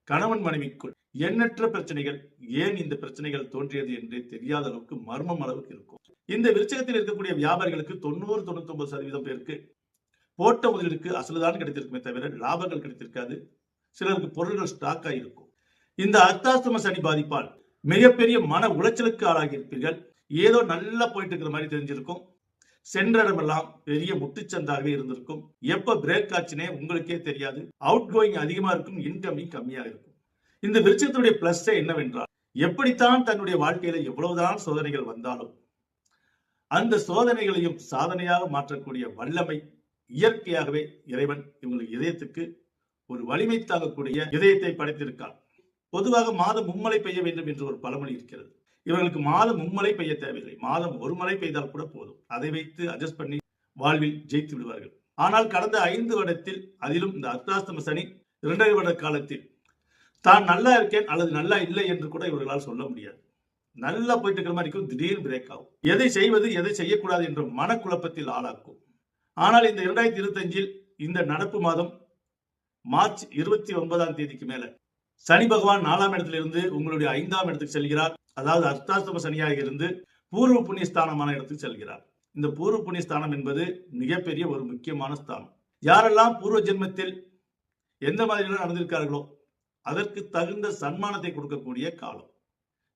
கணவன் மனைவிக்குள் எண்ணற்ற பிரச்சனைகள், ஏன் இந்த பிரச்சனைகள் தோன்றியது என்று தெரியாத அளவுக்கு மர்மம் அளவுக்கு இருக்கும். இந்த விருச்சகத்தில் இருக்கக்கூடிய வியாபாரிகளுக்கு 90-99% பேருக்கு போட்ட முதலீடுக்கு அசலுதான் கிடைத்திருக்குமே தவிர லாபங்கள் கிடைத்திருக்காது. சிலருக்கு பொருள்கள் ஸ்டாக் ஆகியிருக்கும். இந்த அர்த்தாஷ்டம சனி பாதிப்பால் மிகப்பெரிய மன உளைச்சலுக்கு ஆளாகி இருப்பீர்கள். ஏதோ நல்லா போயிட்டு இருக்கிற மாதிரி தெரிஞ்சிருக்கும். சென்ற இடமெல்லாம் பெரிய முட்டுச்சந்தாகவே இருந்திருக்கும். எப்ப பிரேக் ஆச்சுனே உங்களுக்கே தெரியாது. அவுட் கோயிங் அதிகமா இருக்கும், இன்கமிங் கம்மியா இருக்கும். இந்த விருச்சகத்துடைய பிளஸ் என்னவென்றால், எப்படித்தான் தன்னுடைய வாழ்க்கையில எவ்வளவுதான் சோதனைகள் வந்தாலும் அந்த சோதனைகளையும் சாதனையாக மாற்றக்கூடிய வல்லமை இயற்கையாகவே இறைவன் இவங்களுக்கு இதயத்துக்கு ஒரு வலிமை தாங்கக்கூடிய இதயத்தை படைத்திருக்கார். பொதுவாக மாதம் மும்மழை பெய்ய வேண்டும் என்று ஒரு பழமொழி இருக்கிறது. இவர்களுக்கு மாதம் மும்மழை பெய்ய தேவையில்லை, மாதம் ஒரு மழை பெய்தால் கூட போதும். அதை வைத்து அட்ஜஸ்ட் பண்ணி வாழ்வில் ஜெயித்து விடுவார்கள். ஆனால் கடந்த 5 வருடத்தில், அதிலும் இந்த அர்த்தாஷ்டம சனி 2.5 வருட காலத்தில் தான் நல்லா இருக்கேன் அல்லது நல்லா இல்லை என்று கூட இவர்களால் சொல்ல முடியாது. நல்லா போயிட்டு இருக்கிற மாதிரி இருக்கும், திடீர்னு பிரேக் ஆகும். எதை செய்வது எதை செய்யக்கூடாது என்ற மனக்குழப்பத்தில் ஆளாக்கும். ஆனால் இந்த 2025 இந்த நடப்பு மாதம் மார்ச் 29ஆம் தேதிக்கு மேல சனி பகவான் 4ஆம் இடத்திலிருந்து உங்களுடைய 5ஆம் இடத்துக்கு செல்கிறார். அதாவது அர்த்தாஷ்டம சனியாக இருந்து பூர்வ புண்ணிய ஸ்தானமான இடத்துக்கு செல்கிறார். இந்த பூர்வ புண்ணிய ஸ்தானம் என்பது மிகப்பெரிய ஒரு முக்கியமான ஸ்தானம். யாரெல்லாம் பூர்வ ஜென்மத்தில் எந்த மாதிரி நடந்திருக்கார்களோ அதற்கு தகுந்த சன்மானத்தை கொடுக்கக்கூடிய காலம்.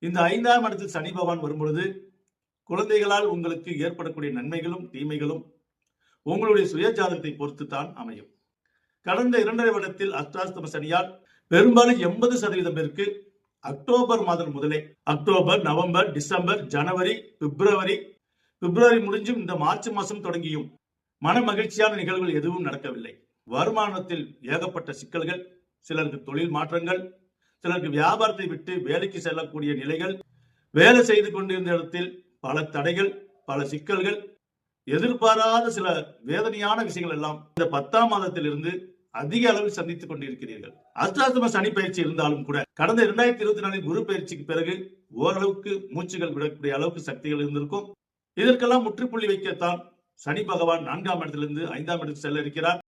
இந்த 5ஆம் இடத்தில் சனி பகவான் வரும்பொழுது குழந்தைகளால் உங்களுக்கு ஏற்படக்கூடிய நன்மைகளும் தீமைகளும் உங்களுடைய சுயஜாதகத்தை பொறுத்து தான் அமையும். கடந்த 2.5 வருடத்தில் அர்த்தாஷ்டம சனியால் பெரும்பாலும் 80% பேருக்கு அக்டோபர் மாதம் முதலே, அக்டோபர், நவம்பர், டிசம்பர், ஜனவரி, பிப்ரவரி முடிஞ்சும் இந்த மார்ச் மாசம் தொடங்கியும் மன மகிழ்ச்சியான நிகழ்வுகள் எதுவும் நடக்கவில்லை. வருமானத்தில் ஏகப்பட்ட சிக்கல்கள், சிலருக்கு தொழில் மாற்றங்கள், சிலருக்கு வியாபாரத்தை விட்டு வேலைக்கு செல்லக்கூடிய நிலைகள், வேலை செய்து கொண்டிருந்த இடத்தில் பல தடைகள், பல சிக்கல்கள், எதிர்பாராத சில வேதனையான விஷயங்கள் எல்லாம் இந்த 10ஆம் மாதத்திலிருந்து அதிக அளவில் சந்தித்துக் கொண்டிருக்கிறீர்கள். அர்த்தாஷ்டம சனி பயிற்சி இருந்தாலும் கூட கடந்த 2024 குரு பயிற்சிக்கு பிறகு ஓரளவுக்கு மூச்சுகள் விடக்கூடிய அளவுக்கு சக்திகள் இருந்திருக்கும். இதற்கெல்லாம் முற்றுப்புள்ளி வைக்கத்தான் சனி பகவான் 4ஆம் இடத்திலிருந்து 5ஆம் இடத்துக்கு செல்ல இருக்கிறார்.